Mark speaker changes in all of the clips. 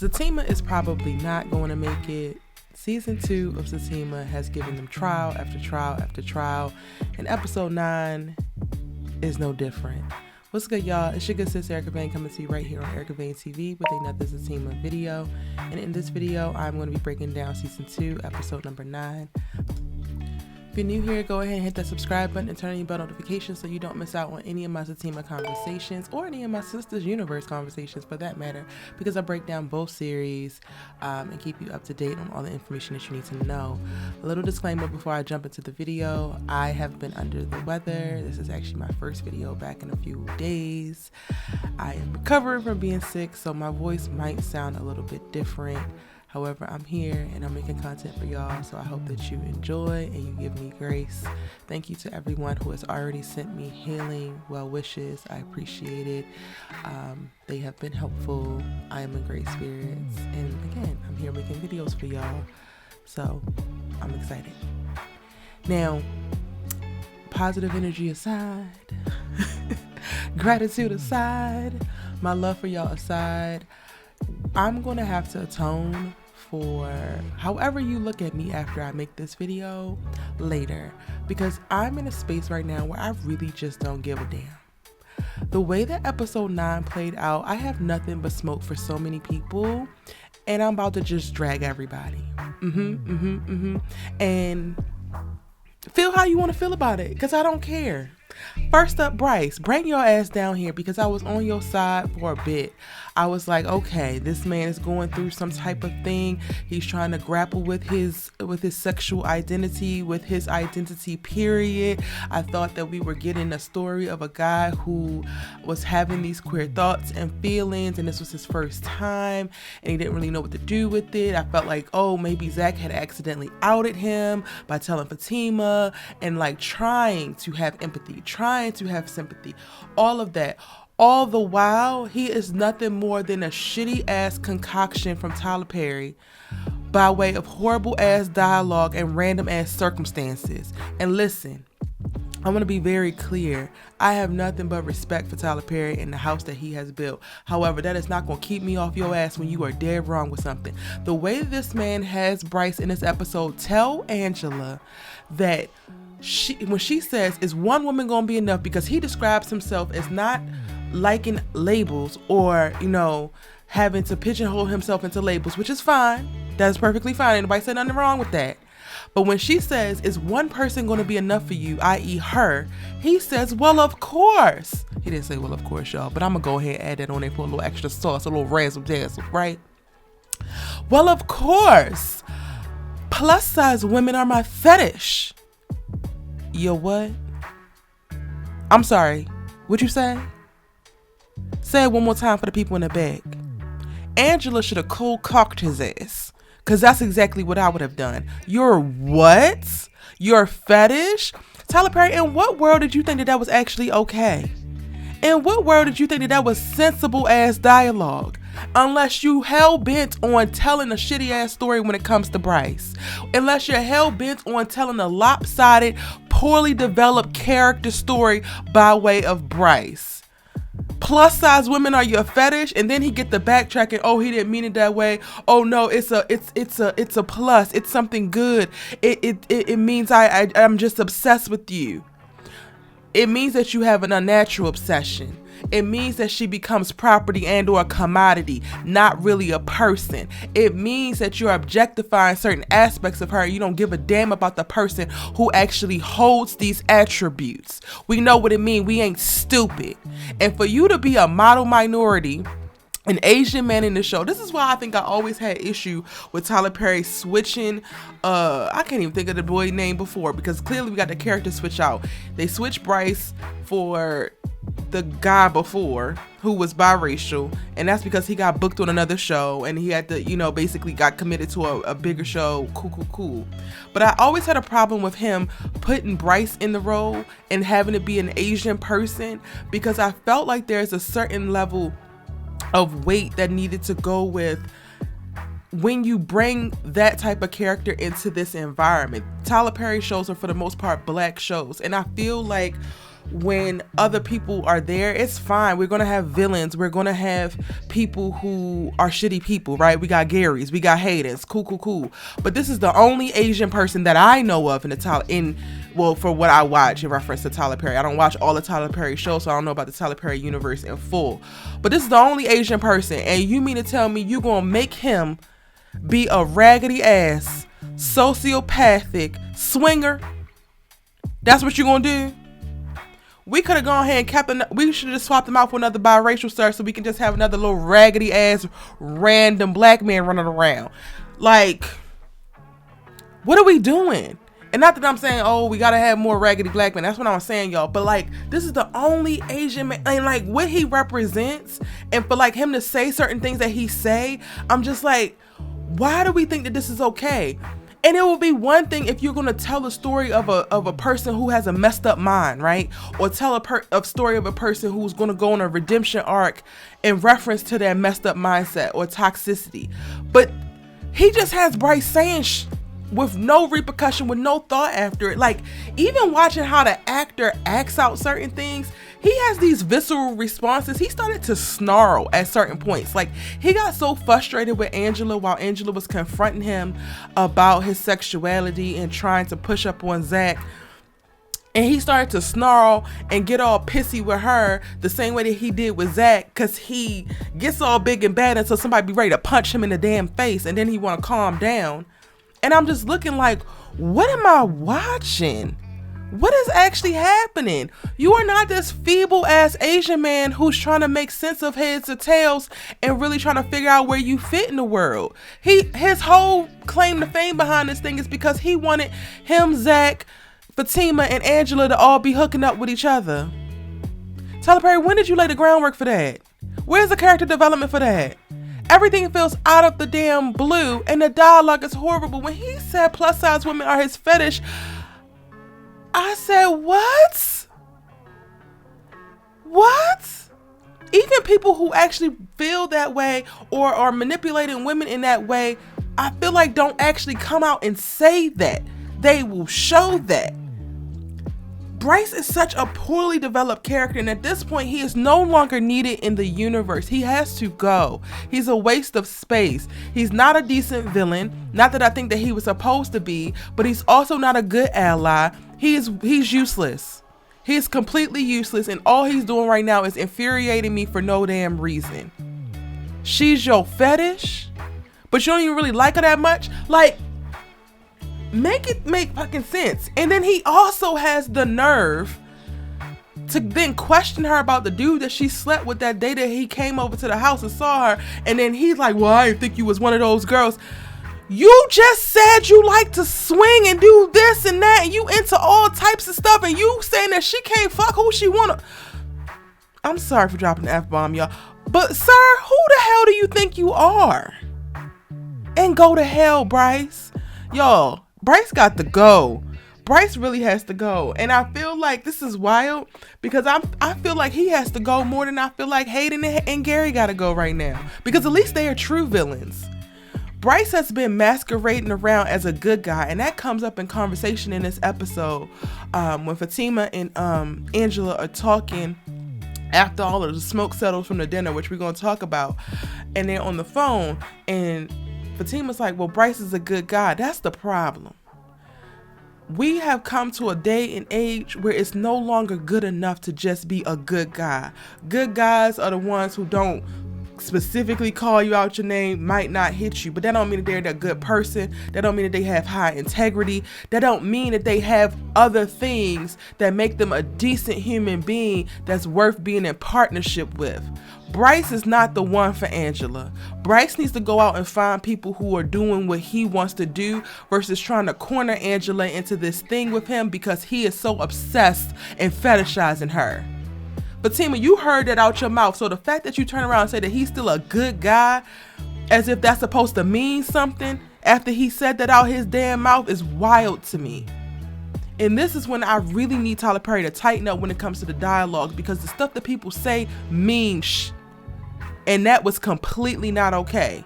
Speaker 1: Zatima is probably not going to make it. Season 2 of Zatima has given them trial after trial after trial, and episode 9 is no different. What's good, y'all? It's your good sis Erica Vane coming to you right here on Erica Vane TV with another Zatima video. And in this video, I'm going to be breaking down season 2, episode number 9. If you're new here, go ahead and hit that subscribe button and turn on your bell notifications so you don't miss out on any of my Zatima conversations or any of my Sisters Universe conversations for that matter, because I break down both series and keep you up to date on all the information that you need to know. A little disclaimer before I jump into the video: I have been under the weather. This is actually my first video back in a few days. I am recovering from being sick, so my voice might sound a little bit different. However, I'm here and I'm making content for y'all, so I hope that you enjoy and you give me grace. Thank you to everyone who has already sent me healing well wishes. I appreciate it. They have been helpful. I am in great spirits. And again, I'm here making videos for y'all, so I'm excited. Now, positive energy aside, gratitude aside, my love for y'all aside, I'm going to have to atone for however you look at me after I make this video later, because I'm in a space right now where I really just don't give a damn. The way that episode 9 played out, I have nothing but smoke for so many people, and I'm about to just drag everybody. And feel how you want to feel about it, because I don't care. First up, Bryce, bring your ass down here, because I was on your side for a bit. I was like, okay, this man is going through some type of thing. He's trying to grapple with his sexual identity, with his identity, period. I thought that we were getting a story of a guy who was having these queer thoughts and feelings, and this was his first time, and he didn't really know what to do with it. I felt like, oh, maybe ZAC had accidentally outed him by telling Fatima, and like trying to have empathy, trying to have sympathy, all of that. All the while, he is nothing more than a shitty ass concoction from Tyler Perry by way of horrible ass dialogue and random ass circumstances. And listen, I want to be very clear. I have nothing but respect for Tyler Perry and the house that he has built. However, that is not going to keep me off your ass when you are dead wrong with something. The way this man has Bryce in this episode, tell Angela that when she says, is one woman going to be enough? Because he describes himself as not liking labels or, having to pigeonhole himself into labels, which is fine. That is perfectly fine. Nobody said nothing wrong with that. But when she says, is one person going to be enough for you, i.e. her, he says, well, of course. He didn't say, well, of course, y'all, but I'm going to go ahead and add that on there for a little extra sauce, a little razzle dazzle, right? Well, of course. Plus size women are my fetish. Yo, what? I'm sorry. What'd you say? Say it one more time for the people in the back. Angela should have cold cocked his ass, because that's exactly what I would have done. You're what? Your fetish? Tyler Perry, in what world did you think that was actually okay? In what world did you think that was sensible ass dialogue? Unless you hell-bent on telling a shitty ass story when it comes to Bryce. Unless you're hell-bent on telling a lopsided, poorly developed character story by way of Bryce. Plus size women are your fetish, and then he get the backtracking. Oh, he didn't mean it that way. Oh no, it's a plus. It's something good. It means I'm just obsessed with you. It means that you have an unnatural obsession. It means that she becomes property and or a commodity, not really a person. It means that you're objectifying certain aspects of her. You don't give a damn about the person who actually holds these attributes. We know what it means. We ain't stupid. And for you to be a model minority, an Asian man in the show. This is why I think I always had issue with Tyler Perry switching. I can't even think of the boy name before, because clearly we got the character switch out. They switched Bryce for the guy before who was biracial, and that's because he got booked on another show and he had to, basically got committed to a bigger show. Cool. But I always had a problem with him putting Bryce in the role and having to be an Asian person, because I felt like there's a certain level of weight that needed to go with when you bring that type of character into this environment. Tyler Perry shows are for the most part black shows, and I feel like when other people are there, it's fine. We're going to have villains. We're going to have people who are shitty people, right? We got Garys, we got Haydens, cool. But this is the only Asian person that I know of for what I watch in reference to Tyler Perry. I don't watch all the Tyler Perry shows, so I don't know about the Tyler Perry universe in full. But this is the only Asian person, and you mean to tell me you're going to make him be a raggedy ass, sociopathic swinger? That's what you're going to do? We could have gone ahead and we should have just swapped them out for another biracial star so we can just have another little raggedy ass random black man running around. Like, what are we doing? And not that I'm saying, oh, we gotta have more raggedy black men. That's what I'm saying, y'all. But like, this is the only Asian man, and like what he represents, and for like him to say certain things that he say, I'm just like, why do we think that this is okay? And it will be one thing if you're going to tell a story of a person who has a messed up mind, right? Or tell a story of a person who's going to go on a redemption arc in reference to their messed up mindset or toxicity. But he just has Bryce saying with no repercussion, with no thought after it. Like, even watching how the actor acts out certain things, he has these visceral responses. He started to snarl at certain points. Like, he got so frustrated with Angela while Angela was confronting him about his sexuality and trying to push up on ZAC. And he started to snarl and get all pissy with her the same way that he did with ZAC, because he gets all big and bad until somebody be ready to punch him in the damn face, and then he want to calm down. And I'm just looking like, what am I watching? What is actually happening? You are not this feeble ass Asian man who's trying to make sense of heads or tails and really trying to figure out where you fit in the world. His whole claim to fame behind this thing is because he wanted him, ZAC, Fatima, and Angela to all be hooking up with each other. Tyler Perry, when did you lay the groundwork for that? Where's the character development for that? Everything feels out of the damn blue, and the dialogue is horrible. When he said plus size women are his fetish, I said, what? Even people who actually feel that way or are manipulating women in that way, I feel like don't actually come out and say that. They will show that. Bryce is such a poorly developed character, and at this point, he is no longer needed in the universe. He has to go. He's a waste of space. He's not a decent villain. Not that I think that he was supposed to be, but he's also not a good ally. He's useless. He's completely useless, and all he's doing right now is infuriating me for no damn reason. She's your fetish, but you don't even really like her that much? Like, make it make fucking sense. And then he also has the nerve to then question her about the dude that she slept with that day that he came over to the house and saw her. And then he's like, well, I didn't think you was one of those girls. You just said you like to swing and do this and that, and you into all types of stuff, and you saying that she can't fuck who she wanna. I'm sorry for dropping the F-bomb, y'all. But sir, who the hell do you think you are? And go to hell, Bryce. Y'all, Bryce got to go. Bryce really has to go. And I feel like this is wild because I feel like he has to go more than I feel like Hayden and Gary got to go right now. Because at least they are true villains. Bryce has been masquerading around as a good guy, and that comes up in conversation in this episode when Fatima and Angela are talking after all of the smoke settles from the dinner, which we're going to talk about. And they're on the phone, and Fatima's like, well, Bryce is a good guy. That's the problem. We have come to a day and age where it's no longer good enough to just be a good guy. Good guys are the ones who don't specifically call you out your name, might not hit you, but that don't mean that they're a good person. That don't mean that they have high integrity. That don't mean that they have other things that make them a decent human being that's worth being in partnership with. Bryce is not the one for Angela. Bryce needs to go out and find people who are doing what he wants to do versus trying to corner Angela into this thing with him because he is so obsessed and fetishizing her. Fatima, you heard that out your mouth. So the fact that you turn around and say that he's still a good guy, as if that's supposed to mean something after he said that out his damn mouth, is wild to me. And this is when I really need Tyler Perry to tighten up when it comes to the dialogue, because the stuff that people say means and that was completely not okay.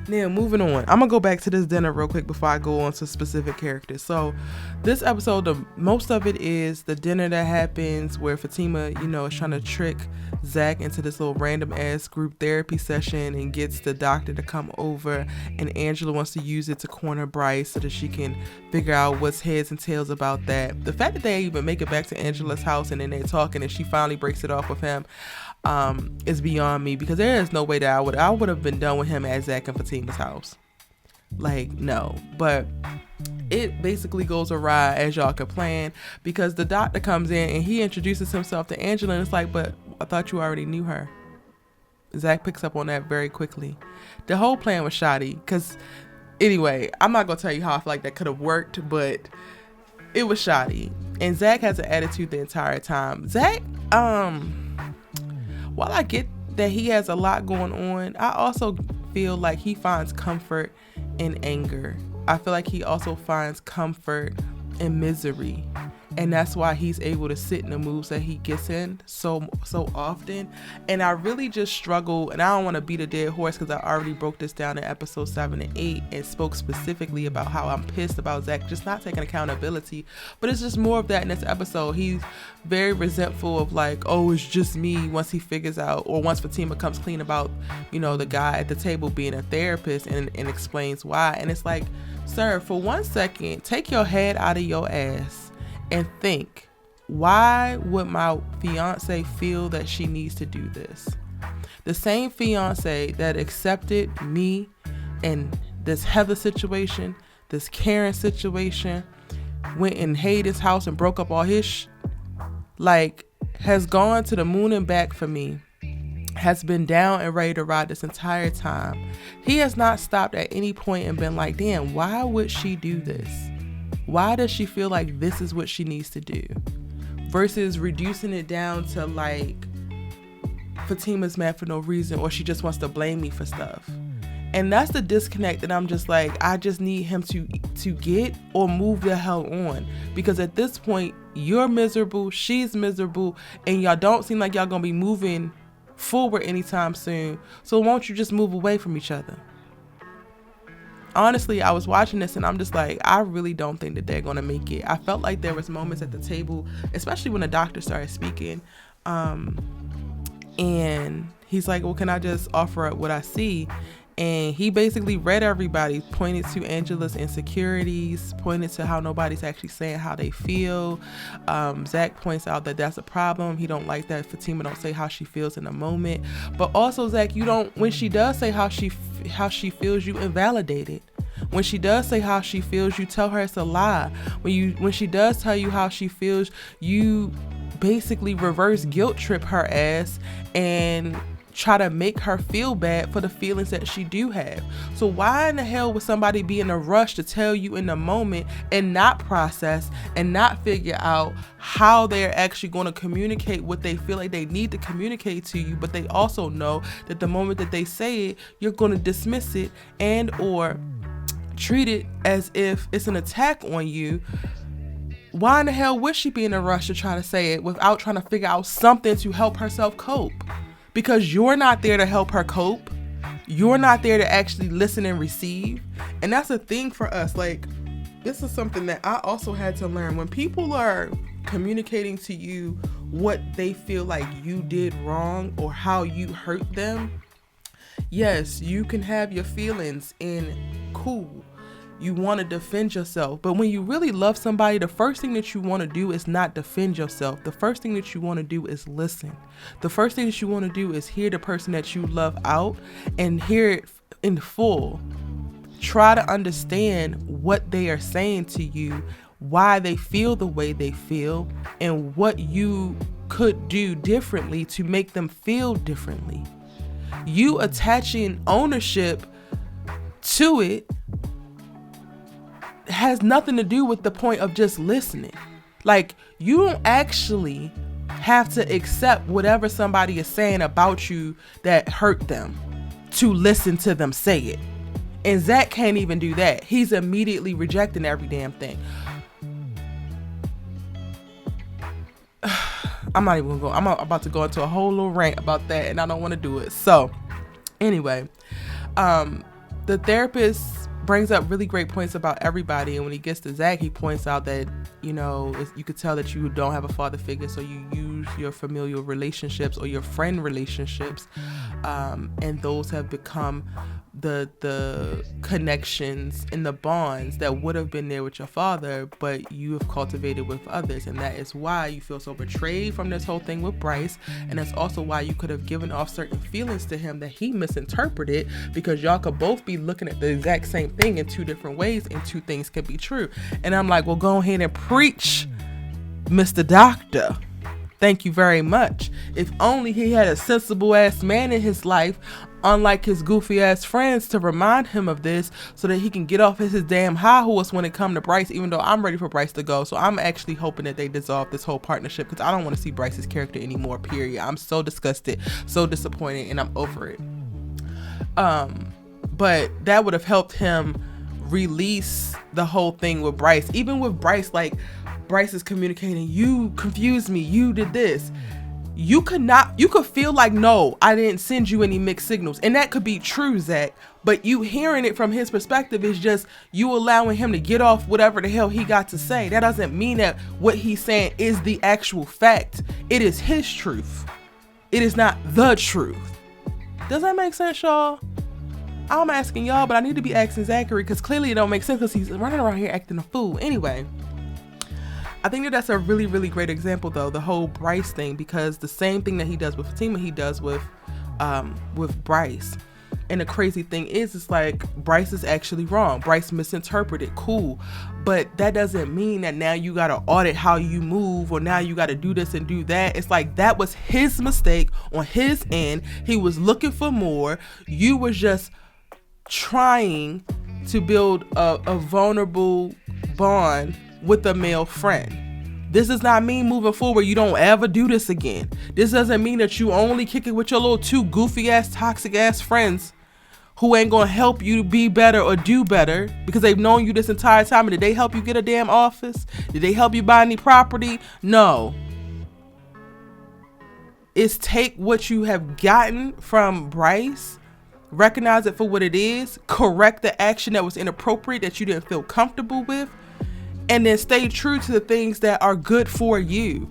Speaker 1: Now, moving on. I'm going to go back to this dinner real quick before I go on to specific characters. So, this episode, most of it is the dinner that happens where Fatima, is trying to trick ZAC into this little random-ass group therapy session and gets the doctor to come over. And Angela wants to use it to corner Bryce so that she can figure out what's heads and tails about that. The fact that they even make it back to Angela's house and then they're talking and she finally breaks it off with him is beyond me, because there is no way that I would have been done with him at ZAC and Fatima's house. Like, no. But it basically goes awry, as y'all can plan, because the doctor comes in and he introduces himself to Angela and it's like, but I thought you already knew her. ZAC picks up on that very quickly. The whole plan was shoddy, because anyway, I'm not gonna tell you how I feel like that could have worked, but it was shoddy. And ZAC has an attitude the entire time. ZAC, while I get that he has a lot going on, I also feel like he finds comfort in anger. I feel like he also finds comfort in misery. And that's why he's able to sit in the moves that he gets in so often. And I really just struggle, and I don't want to beat a dead horse because I already broke this down in episode 7 and 8 and spoke specifically about how I'm pissed about ZAC just not taking accountability. But it's just more of that in this episode. He's very resentful of like, oh, it's just me, once he figures out, or once Fatima comes clean about, the guy at the table being a therapist and explains why. And it's like, sir, for 1 second, take your head out of your ass and think, why would my fiance feel that she needs to do this? The same fiance that accepted me in this Heather situation, this Karen situation, went in Hayden's house and broke up all his has gone to the moon and back for me, has been down and ready to ride this entire time. He has not stopped at any point and been like, damn, why would she do this? Why does she feel like this is what she needs to do? Versus reducing it down to like, Fatima's mad for no reason, or she just wants to blame me for stuff. And that's the disconnect that I'm just like, I just need him to get or move the hell on. Because at this point, you're miserable, she's miserable, and y'all don't seem like y'all gonna be moving forward anytime soon. So won't you just move away from each other? Honestly, I was watching this and I'm just like, I really don't think that they're going to make it. I felt like there was moments at the table, especially when the doctor started speaking. And he's like, well, can I just offer up what I see? And he basically read everybody, pointed to Angela's insecurities, pointed to how nobody's actually saying how they feel. ZAC points out that that's a problem. He don't like that Fatima don't say how she feels in a moment. But also, ZAC, when she does say how she feels, you invalidate it. When she does say how she feels, you tell her it's a lie. When she does tell you how she feels, you basically reverse guilt trip her ass and try to make her feel bad for the feelings that she do have. So why in the hell would somebody be in a rush to tell you in the moment and not process and not figure out how they're actually going to communicate what they feel like they need to communicate to you, but they also know that the moment that they say it, you're going to dismiss it and or treat it as if it's an attack on you. Why in the hell would she be in a rush to try to say it without trying to figure out something to help herself cope? Because you're not there to help her cope. You're not there to actually listen and receive. And that's a thing for us. Like, this is something that I also had to learn. When people are communicating to you what they feel like you did wrong or how you hurt them, yes, you can have your feelings and cool. You want to defend yourself. But when you really love somebody, the first thing that you want to do is not defend yourself. The first thing that you want to do is listen. The first thing that you want to do is hear the person that you love out and hear it in full. Try to understand what they are saying to you, why they feel the way they feel, and what you could do differently to make them feel differently. You attaching ownership to it has nothing to do with the point of just listening. Like, you don't actually have to accept whatever somebody is saying about you that hurt them to listen to them say it. And ZAC can't even do that. He's immediately rejecting every damn thing. I'm not even gonna go. I'm about to go into a whole little rant about that, and I don't want to do it. So, anyway, the therapist brings up really great points about everybody, and when he gets to ZAC, he points out that, you know, you could tell that you don't have a father figure, so you use your familial relationships or your friend relationships, and those have become the connections and the bonds that would have been there with your father, but you have cultivated with others. And that is why you feel so betrayed from this whole thing with Bryce, and that's also why you could have given off certain feelings to him that he misinterpreted, because y'all could both be looking at the exact same thing in two different ways, and two things could be true. And I'm like, well, go ahead and preach, Mr. Doctor. Thank you very much. If only he had a sensible ass man in his life, unlike his goofy ass friends, to remind him of this, so that he can get off his damn high horse when it comes to Bryce, even though I'm ready for Bryce to go. So I'm actually hoping that they dissolve this whole partnership, because I don't want to see Bryce's character anymore, period. I'm so disgusted, so disappointed, and I'm over it. But that would have helped him release the whole thing with Bryce. Even with Bryce, like, Bryce is communicating, you confused me, you did this. You could feel like, no, I didn't send you any mixed signals. And that could be true, ZAC. But you hearing it from his perspective is just you allowing him to get off whatever the hell he got to say. That doesn't mean that what he's saying is the actual fact. It is his truth. It is not the truth. Does that make sense, y'all? I'm asking y'all, but I need to be asking Zachary, because clearly it don't make sense, because he's running around here acting a fool. Anyway, I think that that's a really, really great example, though, the whole Bryce thing, because the same thing that he does with Fatima, he does with Bryce. And the crazy thing is, it's like, Bryce is actually wrong. Bryce misinterpreted, cool. But that doesn't mean that now you got to audit how you move, or now you got to do this and do that. It's like, that was his mistake on his end. He was looking for more. You was just trying to build a vulnerable bond with a male friend. This does not mean moving forward you don't ever do this again. This doesn't mean that you only kick it with your little two goofy ass, toxic ass friends who ain't gonna help you be better or do better, because they've known you this entire time. And did they help you get a damn office? Did they help you buy any property? No. It's take what you have gotten from Bryce, recognize it for what it is, correct the action that was inappropriate, that you didn't feel comfortable with, and then stay true to the things that are good for you.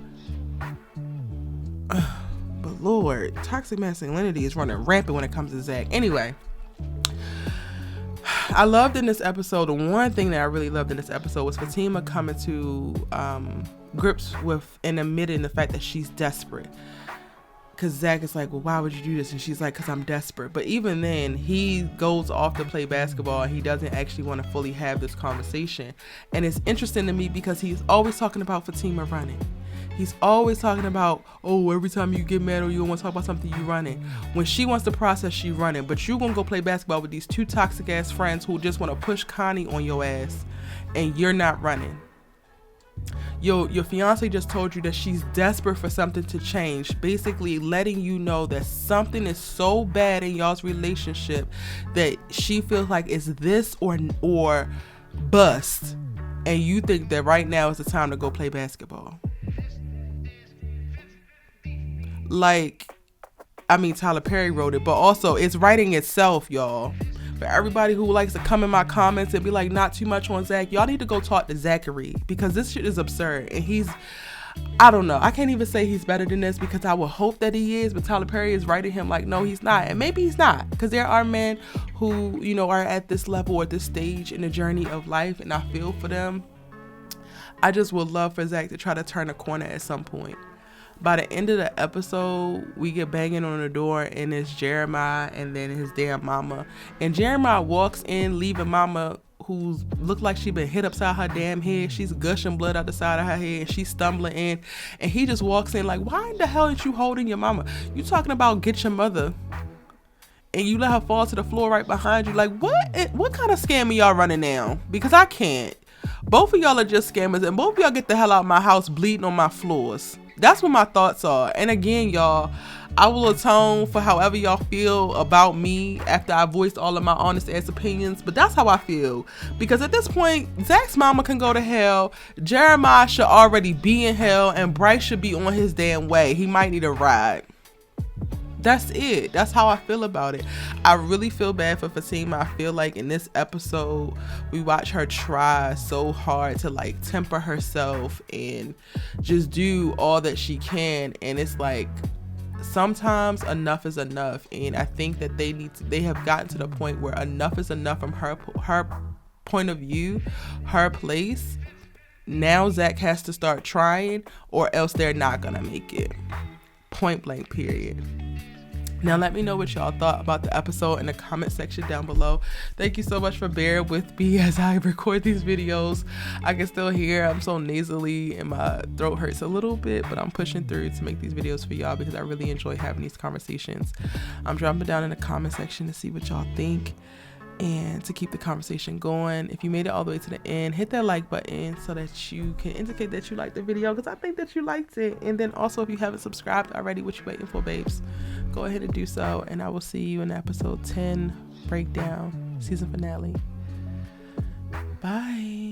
Speaker 1: But Lord, toxic masculinity is running rampant when it comes to ZAC. Anyway, I loved in this episode, the one thing that I really loved in this episode was Fatima coming to grips with and admitting the fact that she's desperate. Because ZAC is like, well, why would you do this? And she's like, because I'm desperate. But even then, he goes off to play basketball, and he doesn't actually want to fully have this conversation. And it's interesting to me because he's always talking about Fatima running. He's always talking about, oh, every time you get mad or you want to talk about something, you running. When she wants to process, she running. But you going to go play basketball with these two toxic ass friends who just want to push Connie on your ass, and you're not running. Your fiance just told you that she's desperate for something to change, basically letting you know that something is so bad in y'all's relationship that she feels like it's this or bust, and you think that right now is the time to go play basketball. Like, I mean, Tyler Perry wrote it, but also it's writing itself, y'all. For everybody who likes to come in my comments and be like, not too much on ZAC, y'all need to go talk to Zachary, because this shit is absurd. And I don't know, I can't even say he's better than this, because I would hope that he is, but Tyler Perry is writing him like, no, he's not. And maybe he's not, because there are men who, you know, are at this level or this stage in the journey of life, and I feel for them. I just would love for ZAC to try to turn a corner at some point. By the end of the episode, we get banging on the door, and it's Jeremiah and then his damn mama. And Jeremiah walks in, leaving mama, who looked like she been hit upside her damn head. She's gushing blood out the side of her head, and she's stumbling in. And he just walks in like, why in the hell ain't you holding your mama? You talking about get your mother, and you let her fall to the floor right behind you. Like, what kind of scam are y'all running now? Because I can't. Both of y'all are just scammers, and both of y'all get the hell out of my house bleeding on my floors. That's what my thoughts are. And again, y'all, I will atone for however y'all feel about me after I voiced all of my honest ass opinions, but that's how I feel. Because at this point, Zach's mama can go to hell, Jeremiah should already be in hell, and Bryce should be on his damn way. He might need a ride. That's it. That's how I feel about it. I really feel bad for Fatima. I feel like in this episode, we watch her try so hard to like temper herself and just do all that she can. And it's like, sometimes enough is enough. And I think that they have gotten to the point where enough is enough from her point of view, her place. Now ZAC has to start trying, or else they're not gonna make it. Point blank, period. Now let me know what y'all thought about the episode in the comment section down below. Thank you so much for bearing with me as I record these videos. I can still hear I'm so nasally and my throat hurts a little bit, but I'm pushing through to make these videos for y'all because I really enjoy having these conversations. I'm dropping down in the comment section to see what y'all think and to keep the conversation going. If you made it all the way to the end, hit that like button so that you can indicate that you liked the video, because I think that you liked it. And then also, if you haven't subscribed already, what you waiting for, babes? Go ahead and do so, and I will see you in episode 10 breakdown, season finale. Bye.